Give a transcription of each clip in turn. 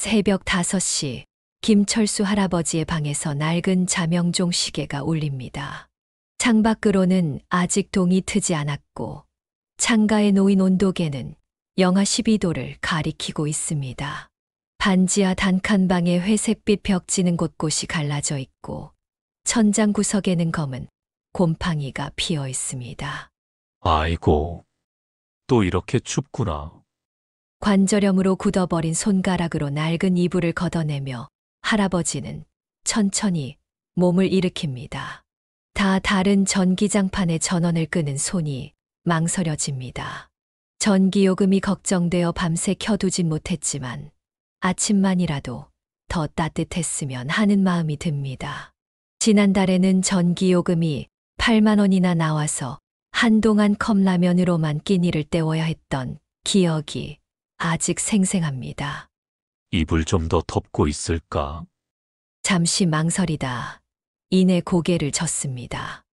새벽 5시 김철수 할아버지의 방에서 낡은 자명종 시계가 울립니다. 창밖으로는 아직 동이 트지 않았고 창가에 놓인 온도계는 영하 12도를 가리키고 있습니다. 반지하 단칸방에 회색빛 벽지는 곳곳이 갈라져 있고 천장 구석에는 검은 곰팡이가 피어 있습니다. 아이고, 또 이렇게 춥구나. 관절염으로 굳어버린 손가락으로 낡은 이불을 걷어내며 할아버지는 천천히 몸을 일으킵니다. 다 다른 전기장판에 전원을 끄는 손이 망설여집니다. 전기요금이 걱정되어 밤새 켜두진 못했지만 아침만이라도 더 따뜻했으면 하는 마음이 듭니다. 지난달에는 전기요금이 8만 원이나 나와서 한동안 컵라면으로만 끼니를 때워야 했던 기억이 아직 생생합니다. 이불 좀 더 덮고 있을까? 잠시 망설이다 이내 고개를 젓습니다.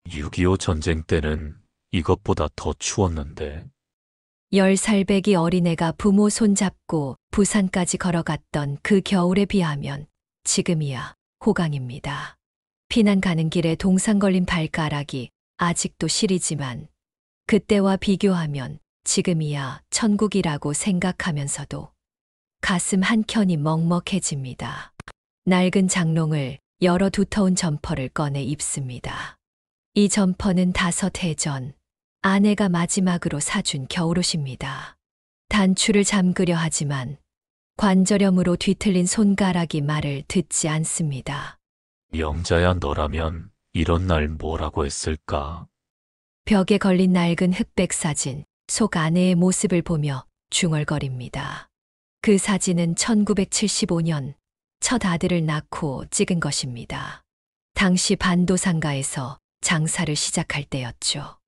6.25 전쟁 때는 이것보다 더 추웠는데. 10살배기 어린애가 부모 손잡고 부산까지 걸어갔던 그 겨울에 비하면 지금이야 호강입니다. 피난 가는 길에 동상 걸린 발가락이 아직도 시리지만 그때와 비교하면 지금이야 천국이라고 생각하면서도 가슴 한켠이 먹먹해집니다. 낡은 장롱을 열어 두터운 점퍼를 꺼내 입습니다. 이 점퍼는 5해 전 아내가 마지막으로 사준 겨울옷입니다. 단추를 잠그려 하지만 관절염으로 뒤틀린 손가락이 말을 듣지 않습니다. 영자야, 너라면 이런 날 뭐라고 했을까? 벽에 걸린 낡은 흑백 사진, 속 아내의 모습을 보며 중얼거립니다. 그 사진은 1975년 첫 아들을 낳고 찍은 것입니다. 당시 반도상가에서 장사를 시작할 때였죠.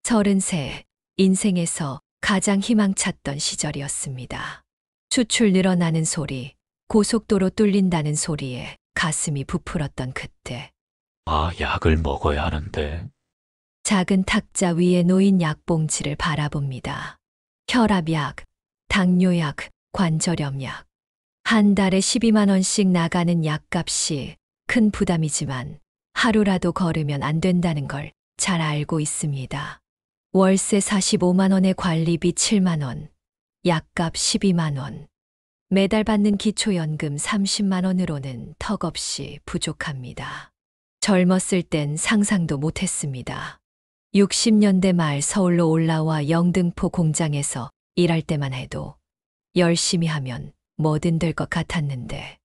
33, 인생에서 가장 희망찼던 시절이었습니다. 수출 늘어나는 소리, 고속도로 뚫린다는 소리에 가슴이 부풀었던 그때. 아, 약을 먹어야 하는데. 작은 탁자 위에 놓인 약봉지를 바라봅니다. 혈압약, 당뇨약, 관절염약. 한 달에 12만 원씩 나가는 약값이 큰 부담이지만 하루라도 걸으면 안 된다는 걸 잘 알고 있습니다. 월세 45만 원에 관리비 7만 원, 약값 12만 원. 매달 받는 기초연금 30만 원으로는 턱없이 부족합니다. 젊었을 땐 상상도 못했습니다. 60년대 말 서울로 올라와 영등포 공장에서 일할 때만 해도 열심히 하면 뭐든 될 것 같았는데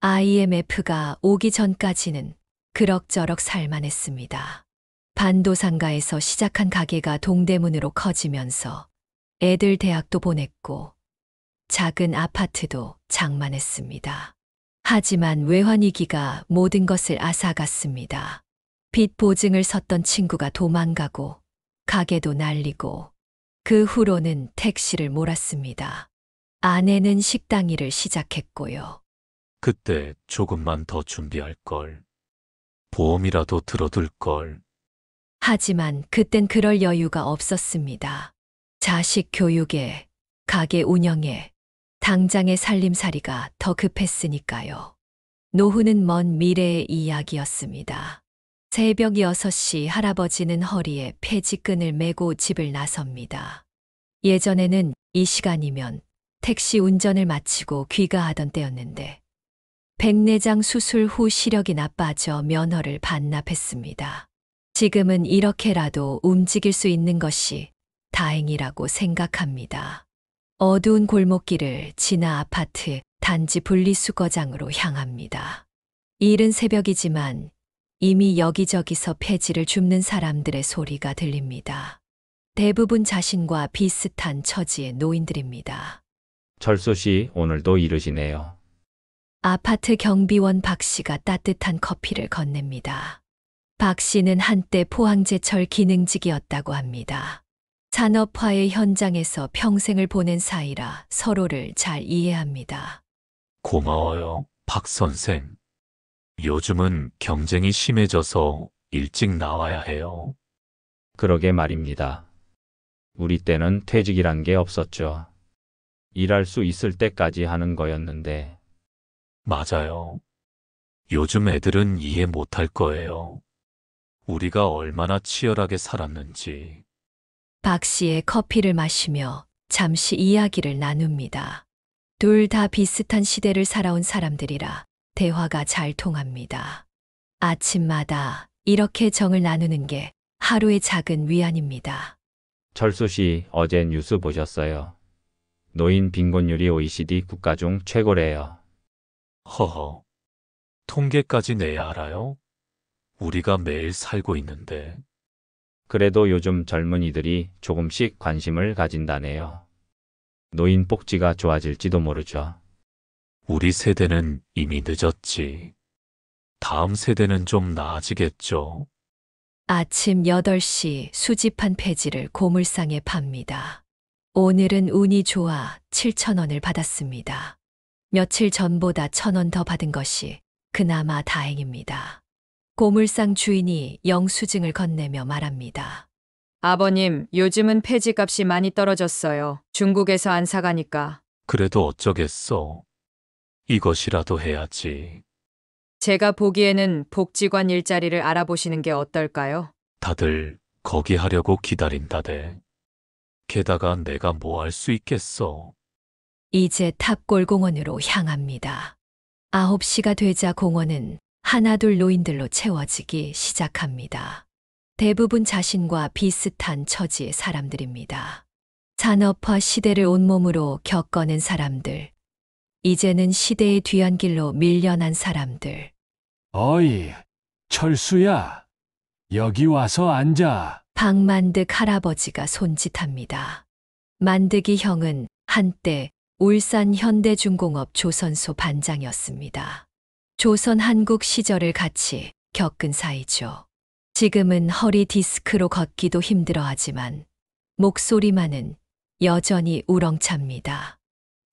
IMF가 오기 전까지는 그럭저럭 살만했습니다. 반도상가에서 시작한 가게가 동대문으로 커지면서 애들 대학도 보냈고 작은 아파트도 장만했습니다. 하지만 외환위기가 모든 것을 앗아갔습니다. 빚 보증을 섰던 친구가 도망가고 가게도 날리고 그 후로는 택시를 몰았습니다. 아내는 식당 일을 시작했고요. 그때 조금만 더 준비할 걸. 보험이라도 들어둘 걸. 하지만 그땐 그럴 여유가 없었습니다. 자식 교육에, 가게 운영에, 당장의 살림살이가 더 급했으니까요. 노후는 먼 미래의 이야기였습니다. 새벽 6시 할아버지는 허리에 폐지끈을 메고 집을 나섭니다. 예전에는 이 시간이면 택시 운전을 마치고 귀가하던 때였는데 백내장 수술 후 시력이 나빠져 면허를 반납했습니다. 지금은 이렇게라도 움직일 수 있는 것이 다행이라고 생각합니다. 어두운 골목길을 지나 아파트 단지 분리수거장으로 향합니다. 이른 새벽이지만 이미 여기저기서 폐지를 줍는 사람들의 소리가 들립니다. 대부분 자신과 비슷한 처지의 노인들입니다. 철수 씨, 오늘도 이르시네요. 아파트 경비원 박 씨가 따뜻한 커피를 건넵니다. 박 씨는 한때 포항제철 기능직이었다고 합니다. 산업화의 현장에서 평생을 보낸 사이라 서로를 잘 이해합니다. 고마워요, 박 선생. 요즘은 경쟁이 심해져서 일찍 나와야 해요. 그러게 말입니다. 우리 때는 퇴직이란 게 없었죠. 일할 수 있을 때까지 하는 거였는데 맞아요. 요즘 애들은 이해 못할 거예요. 우리가 얼마나 치열하게 살았는지. 박 씨의 커피를 마시며 잠시 이야기를 나눕니다. 둘 다 비슷한 시대를 살아온 사람들이라 대화가 잘 통합니다. 아침마다 이렇게 정을 나누는 게 하루의 작은 위안입니다. 철수 씨, 어제 뉴스 보셨어요? 노인 빈곤율이 OECD 국가 중 최고래요. 허허. 통계까지 내야 알아요? 우리가 매일 살고 있는데. 그래도 요즘 젊은이들이 조금씩 관심을 가진다네요. 노인 복지가 좋아질지도 모르죠. 우리 세대는 이미 늦었지. 다음 세대는 좀 나아지겠죠. 아침 8시 수집한 폐지를 고물상에 팝니다. 오늘은 운이 좋아 7,000원을 받았습니다. 며칠 전보다 1,000원 더 받은 것이 그나마 다행입니다. 고물상 주인이 영수증을 건네며 말합니다. 아버님, 요즘은 폐지값이 많이 떨어졌어요. 중국에서 안 사가니까. 그래도 어쩌겠어. 이것이라도 해야지. 제가 보기에는 복지관 일자리를 알아보시는 게 어떨까요? 다들 거기 하려고 기다린다대. 게다가 내가 뭐 할 수 있겠어. 이제 탑골공원으로 향합니다. 9시가 되자 공원은 하나둘 노인들로 채워지기 시작합니다. 대부분 자신과 비슷한 처지의 사람들입니다. 산업화 시대를 온몸으로 겪어낸 사람들, 이제는 시대의 뒤안길로 밀려난 사람들. 어이, 철수야. 여기 와서 앉아. 박만득 할아버지가 손짓합니다. 만득이 형은 한때 울산 현대중공업 조선소 반장이었습니다. 조선 한국 시절을 같이 겪은 사이죠. 지금은 허리 디스크로 걷기도 힘들어하지만 목소리만은 여전히 우렁찹니다.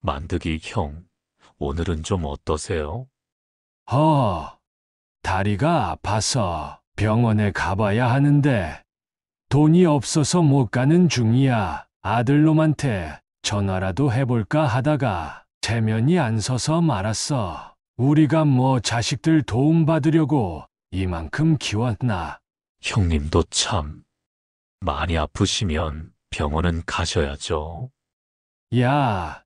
만득이 형, 오늘은 좀 어떠세요? 다리가 아파서 병원에 가봐야 하는데 돈이 없어서 못 가는 중이야. 아들놈한테 전화라도 해볼까 하다가 체면이 안 서서 말았어. 우리가 뭐 자식들 도움받으려고 이만큼 키웠나. 형님도 참. 많이 아프시면 병원은 가셔야죠. 야,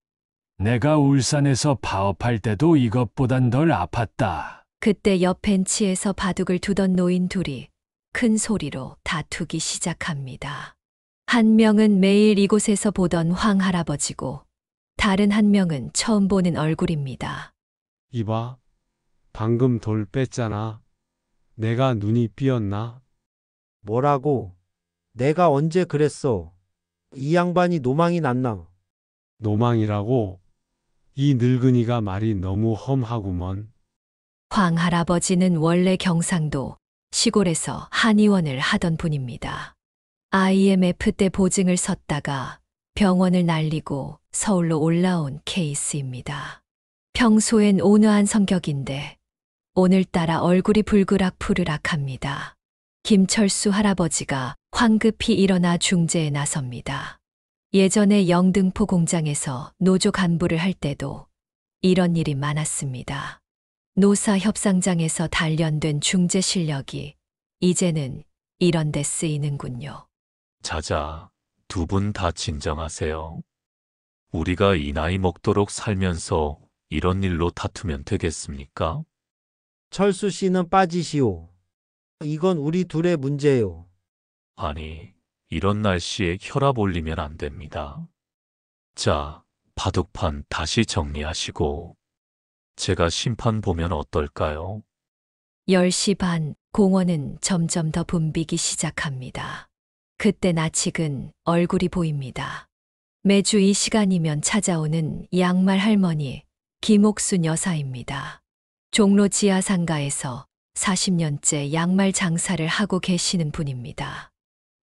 내가 울산에서 파업할 때도 이것보단 덜 아팠다. 그때 옆 벤치에서 바둑을 두던 노인 둘이 큰 소리로 다투기 시작합니다. 한 명은 매일 이곳에서 보던 황 할아버지고 다른 한 명은 처음 보는 얼굴입니다. 이봐, 방금 돌 뺐잖아. 내가 눈이 삐었나? 뭐라고? 내가 언제 그랬어? 이 양반이 노망이 났나? 노망이라고? 이 늙은이가 말이 너무 험하구먼. 황 할아버지는 원래 경상도 시골에서 한의원을 하던 분입니다. IMF 때 보증을 섰다가 병원을 날리고 서울로 올라온 케이스입니다. 평소엔 온화한 성격인데 오늘따라 얼굴이 불그락푸르락합니다. 김철수 할아버지가 황급히 일어나 중재에 나섭니다. 예전에 영등포 공장에서 노조 간부를 할 때도 이런 일이 많았습니다. 노사협상장에서 단련된 중재 실력이 이제는 이런 데 쓰이는군요. 자자, 두 분 다 진정하세요. 우리가 이 나이 먹도록 살면서 이런 일로 다투면 되겠습니까? 철수 씨는 빠지시오. 이건 우리 둘의 문제요. 아니, 이런 날씨에 혈압 올리면 안 됩니다. 자, 바둑판 다시 정리하시고 제가 심판 보면 어떨까요? 10시 반 공원은 점점 더 붐비기 시작합니다. 그때 나측은 얼굴이 보입니다. 매주 이 시간이면 찾아오는 양말 할머니 김옥순 여사입니다. 종로 지하상가에서 40년째 양말 장사를 하고 계시는 분입니다.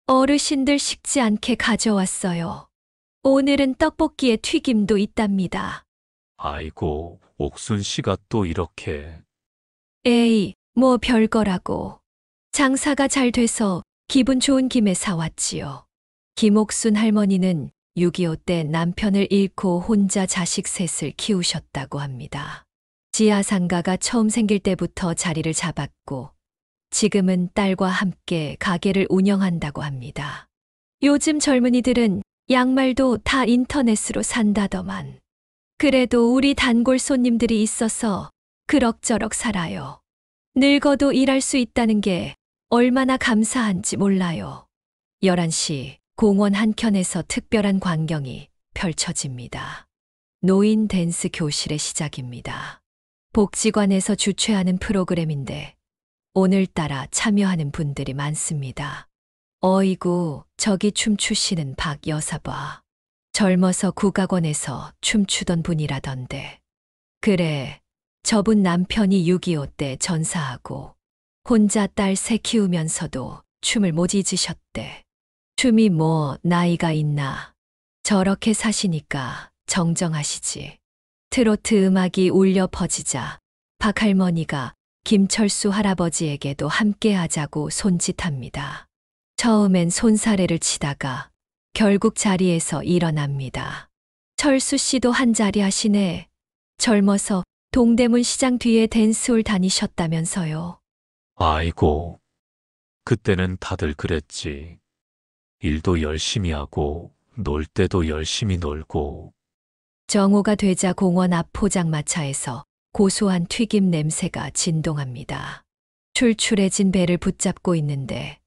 어르신들 식지 않게 가져왔어요. 오늘은 떡볶이에 튀김도 있답니다. 아이고, 옥순 씨가 또 이렇게. 에이, 뭐 별거라고. 장사가 잘 돼서 기분 좋은 김에 사왔지요. 김옥순 할머니는 6.25 때 남편을 잃고 혼자 자식 셋을 키우셨다고 합니다. 지하상가가 처음 생길 때부터 자리를 잡았고 지금은 딸과 함께 가게를 운영한다고 합니다. 요즘 젊은이들은 양말도 다 인터넷으로 산다더만. 그래도 우리 단골 손님들이 있어서 그럭저럭 살아요. 늙어도 일할 수 있다는 게 얼마나 감사한지 몰라요. 11시 공원 한켠에서 특별한 광경이 펼쳐집니다. 노인 댄스 교실의 시작입니다. 복지관에서 주최하는 프로그램인데 오늘따라 참여하는 분들이 많습니다. 어이구, 저기 춤추시는 박 여사봐. 젊어서 국악원에서 춤추던 분이라던데. 그래, 저분 남편이 6.25 때 전사하고 혼자 딸 새 키우면서도 춤을 못 잊으셨대. 춤이 뭐 나이가 있나. 저렇게 사시니까 정정하시지. 트로트 음악이 울려 퍼지자 박할머니가 김철수 할아버지에게도 함께 하자고 손짓합니다. 처음엔 손사래를 치다가 결국 자리에서 일어납니다. 철수 씨도 한 자리 하시네. 젊어서 동대문 시장 뒤에 댄스홀 다니셨다면서요. 아이고, 그때는 다들 그랬지. 일도 열심히 하고, 놀 때도 열심히 놀고. 정오가 되자 공원 앞 포장마차에서 고소한 튀김 냄새가 진동합니다. 출출해진 배를 붙잡고 있는데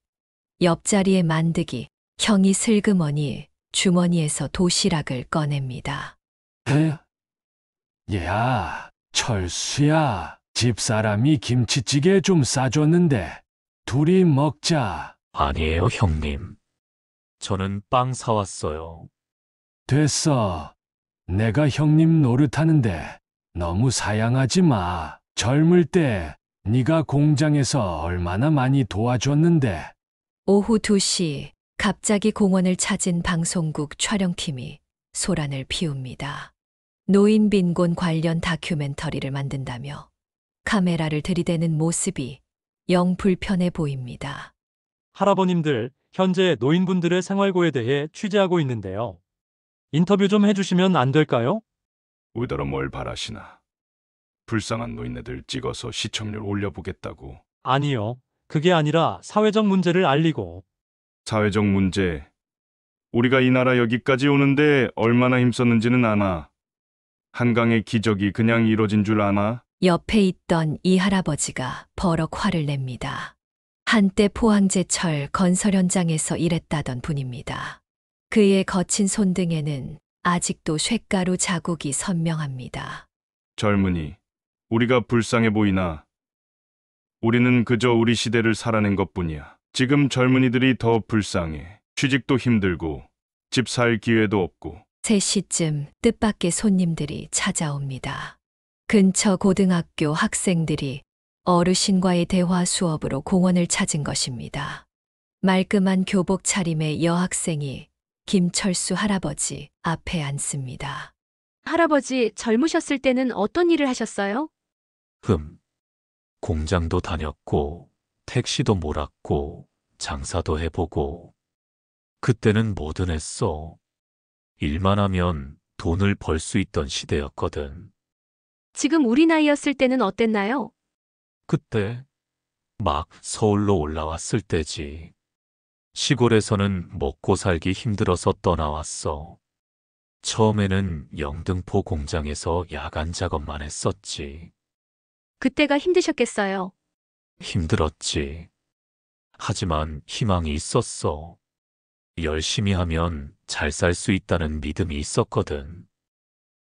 옆자리에 만드기 형이 슬그머니 주머니에서 도시락을 꺼냅니다. 야, 철수야. 집사람이 김치찌개 좀 싸줬는데 둘이 먹자. 아니에요, 형님. 저는 빵 사왔어요. 됐어. 내가 형님 노릇하는데 너무 사양하지 마. 젊을 때 네가 공장에서 얼마나 많이 도와줬는데. 오후 2시 갑자기 공원을 찾은 방송국 촬영팀이 소란을 피웁니다. 노인 빈곤 관련 다큐멘터리를 만든다며 카메라를 들이대는 모습이 영 불편해 보입니다. 할아버님들, 현재 노인분들의 생활고에 대해 취재하고 있는데요. 인터뷰 좀 해주시면 안 될까요? 우더러 뭘 바라시나. 불쌍한 노인네들 찍어서 시청률 올려보겠다고. 아니요. 그게 아니라 사회적 문제를 알리고. 사회적 문제. 우리가 이 나라 여기까지 오는데 얼마나 힘썼는지는 아나. 한강의 기적이 그냥 이뤄진 줄 아나? 옆에 있던 이 할아버지가 버럭 화를 냅니다. 한때 포항제철 건설 현장에서 일했다던 분입니다. 그의 거친 손등에는 아직도 쇳가루 자국이 선명합니다. 젊은이, 우리가 불쌍해 보이나? 우리는 그저 우리 시대를 살아낸 것뿐이야. 지금 젊은이들이 더 불쌍해. 취직도 힘들고 집 살 기회도 없고. 3시쯤 뜻밖의 손님들이 찾아옵니다. 근처 고등학교 학생들이 어르신과의 대화 수업으로 공원을 찾은 것입니다. 말끔한 교복 차림의 여학생이 김철수 할아버지 앞에 앉습니다. 할아버지, 젊으셨을 때는 어떤 일을 하셨어요? 공장도 다녔고, 택시도 몰았고, 장사도 해보고. 그때는 뭐든 했어. 일만 하면 돈을 벌 수 있던 시대였거든. 지금 우리 나이였을 때는 어땠나요? 그때 막 서울로 올라왔을 때지. 시골에서는 먹고 살기 힘들어서 떠나왔어. 처음에는 영등포 공장에서 야간 작업만 했었지. 그때가 힘드셨겠어요. 힘들었지. 하지만 희망이 있었어. 열심히 하면 잘 살 수 있다는 믿음이 있었거든.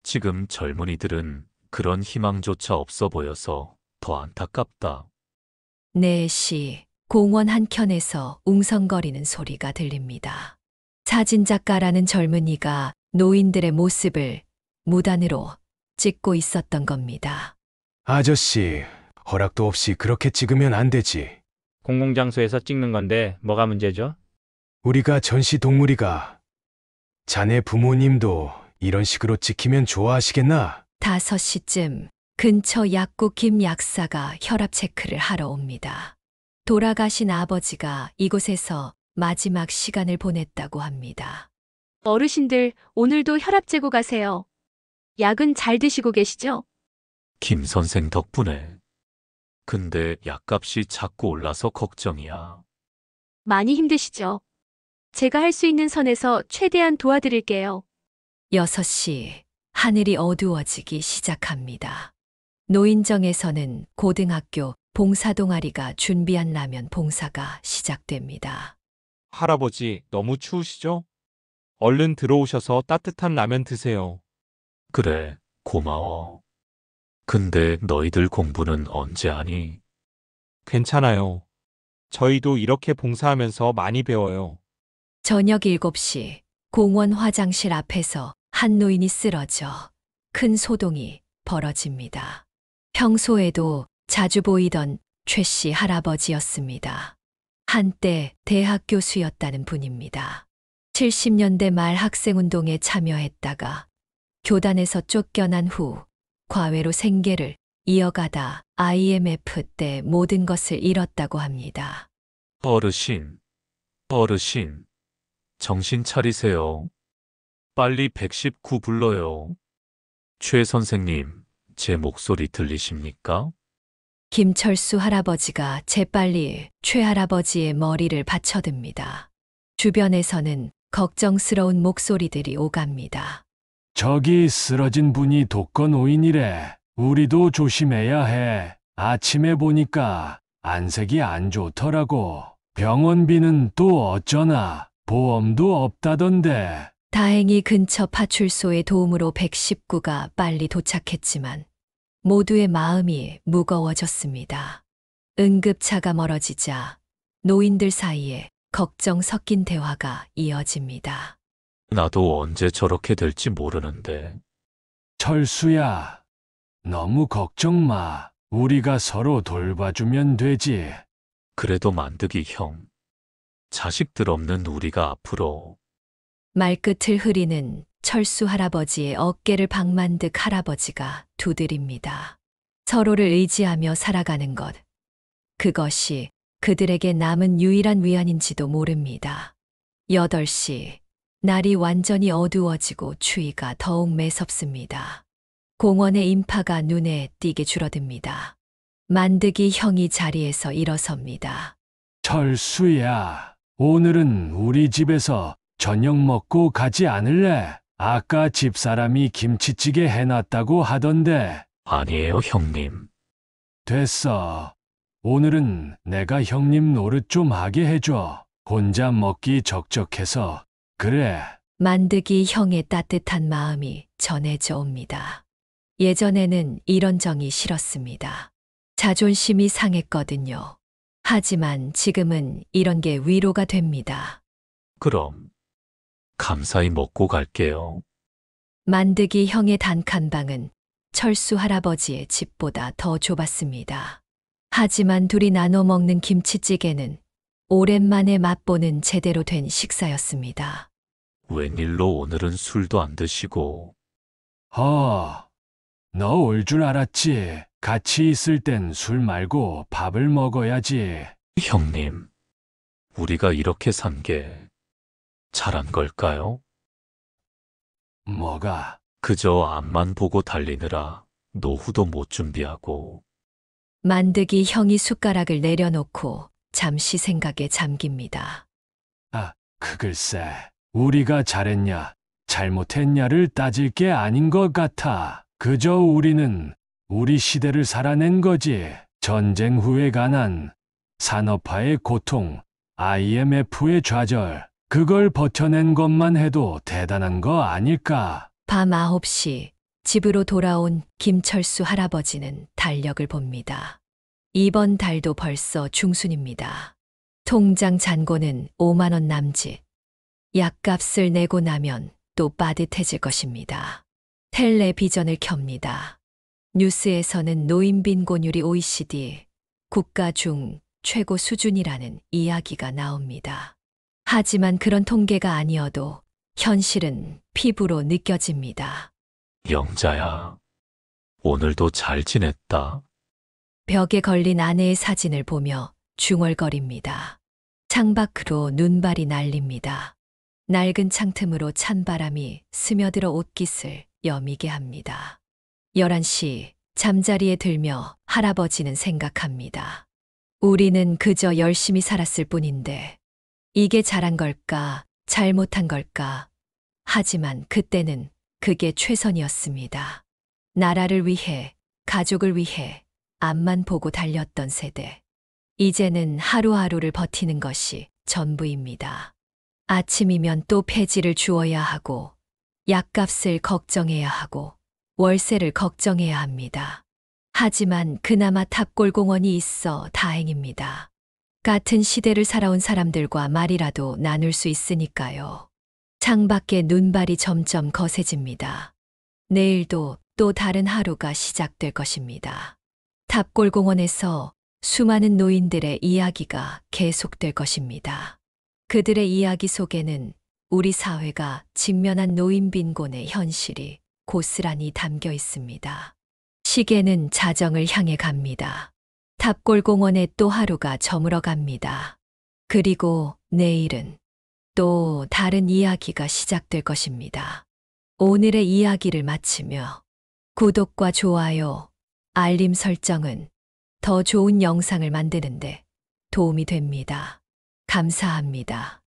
지금 젊은이들은 그런 희망조차 없어 보여서 더 안타깝다. 4시 공원 한켠에서 웅성거리는 소리가 들립니다. 사진작가라는 젊은이가 노인들의 모습을 무단으로 찍고 있었던 겁니다. 아저씨, 허락도 없이 그렇게 찍으면 안 되지. 공공장소에서 찍는 건데 뭐가 문제죠? 우리가 전시동물이가. 자네 부모님도 이런 식으로 찍히면 좋아하시겠나? 5시쯤 근처 약국 김 약사가 혈압 체크를 하러 옵니다. 돌아가신 아버지가 이곳에서 마지막 시간을 보냈다고 합니다. 어르신들, 오늘도 혈압 재고 가세요. 약은 잘 드시고 계시죠? 김 선생 덕분에. 근데 약값이 자꾸 올라서 걱정이야. 많이 힘드시죠? 제가 할 수 있는 선에서 최대한 도와드릴게요. 6시 하늘이 어두워지기 시작합니다. 노인정에서는 고등학교 봉사동아리가 준비한 라면 봉사가 시작됩니다. 할아버지, 너무 추우시죠? 얼른 들어오셔서 따뜻한 라면 드세요. 그래, 고마워. 근데 너희들 공부는 언제 하니? 괜찮아요. 저희도 이렇게 봉사하면서 많이 배워요. 저녁 7시 공원 화장실 앞에서 한 노인이 쓰러져 큰 소동이 벌어집니다. 평소에도 자주 보이던 최 씨 할아버지였습니다. 한때 대학 교수였다는 분입니다. 70년대 말 학생운동에 참여했다가 교단에서 쫓겨난 후 과외로 생계를 이어가다 IMF 때 모든 것을 잃었다고 합니다. 어르신, 정신 차리세요. 빨리 119 불러요. 최 선생님, 제 목소리 들리십니까? 김철수 할아버지가 재빨리 최 할아버지의 머리를 받쳐듭니다. 주변에서는 걱정스러운 목소리들이 오갑니다. 저기 쓰러진 분이 독거노인이래. 우리도 조심해야 해. 아침에 보니까 안색이 안 좋더라고. 병원비는 또 어쩌나. 보험도 없다던데. 다행히 근처 파출소의 도움으로 119가 빨리 도착했지만 모두의 마음이 무거워졌습니다. 응급차가 멀어지자 노인들 사이에 걱정 섞인 대화가 이어집니다. 나도 언제 저렇게 될지 모르는데. 철수야, 너무 걱정 마. 우리가 서로 돌봐주면 되지. 그래도 만드기 형. 자식들 없는 우리가 앞으로. 말끝을 흐리는 철수 할아버지의 어깨를 박만득 할아버지가 두드립니다. 서로를 의지하며 살아가는 것. 그것이 그들에게 남은 유일한 위안인지도 모릅니다. 8시. 날이 완전히 어두워지고 추위가 더욱 매섭습니다. 공원의 인파가 눈에 띄게 줄어듭니다. 만드기 형이 자리에서 일어섭니다. 철수야, 오늘은 우리 집에서 저녁 먹고 가지 않을래? 아까 집사람이 김치찌개 해놨다고 하던데. 아니에요, 형님. 됐어. 오늘은 내가 형님 노릇 좀 하게 해줘. 혼자 먹기 적적해서. 그래. 만드기 형의 따뜻한 마음이 전해져 옵니다. 예전에는 이런 정이 싫었습니다. 자존심이 상했거든요. 하지만 지금은 이런 게 위로가 됩니다. 그럼 감사히 먹고 갈게요. 만드기 형의 단칸방은 철수 할아버지의 집보다 더 좁았습니다. 하지만 둘이 나눠 먹는 김치찌개는 오랜만에 맛보는 제대로 된 식사였습니다. 웬일로 오늘은 술도 안 드시고. 너 올 줄 알았지. 같이 있을 땐 술 말고 밥을 먹어야지. 형님, 우리가 이렇게 산 게 잘한 걸까요? 뭐가? 그저 앞만 보고 달리느라 노후도 못 준비하고. 만드기 형이 숟가락을 내려놓고 잠시 생각에 잠깁니다. 그 글쎄, 우리가 잘했냐, 잘못했냐를 따질 게 아닌 것 같아. 그저 우리는 우리 시대를 살아낸 거지. 전쟁 후의 가난, 산업화의 고통, IMF의 좌절, 그걸 버텨낸 것만 해도 대단한 거 아닐까? 밤 9시 집으로 돌아온 김철수 할아버지는 달력을 봅니다. 이번 달도 벌써 중순입니다. 통장 잔고는 5만 원 남짓. 약값을 내고 나면 또 빠듯해질 것입니다. 텔레비전을 켭니다. 뉴스에서는 노인 빈곤율이 OECD 국가 중 최고 수준이라는 이야기가 나옵니다. 하지만 그런 통계가 아니어도 현실은 피부로 느껴집니다. 영자야, 오늘도 잘 지냈다. 벽에 걸린 아내의 사진을 보며 중얼거립니다. 창밖으로 눈발이 날립니다. 낡은 창틈으로 찬바람이 스며들어 옷깃을 여미게 합니다. 11시 잠자리에 들며 할아버지는 생각합니다. 우리는 그저 열심히 살았을 뿐인데, 이게 잘한 걸까, 잘못한 걸까. 하지만 그때는 그게 최선이었습니다. 나라를 위해, 가족을 위해 앞만 보고 달렸던 세대. 이제는 하루하루를 버티는 것이 전부입니다. 아침이면 또 폐지를 주어야 하고, 약값을 걱정해야 하고, 월세를 걱정해야 합니다. 하지만 그나마 탑골공원이 있어 다행입니다. 같은 시대를 살아온 사람들과 말이라도 나눌 수 있으니까요. 창밖에 눈발이 점점 거세집니다. 내일도 또 다른 하루가 시작될 것입니다. 탑골공원에서 수많은 노인들의 이야기가 계속될 것입니다. 그들의 이야기 속에는 우리 사회가 직면한 노인 빈곤의 현실이 고스란히 담겨 있습니다. 시계는 자정을 향해 갑니다. 탑골공원에 또 하루가 저물어 갑니다. 그리고 내일은 또 다른 이야기가 시작될 것입니다. 오늘의 이야기를 마치며 구독과 좋아요, 알림 설정은 더 좋은 영상을 만드는데 도움이 됩니다. 감사합니다.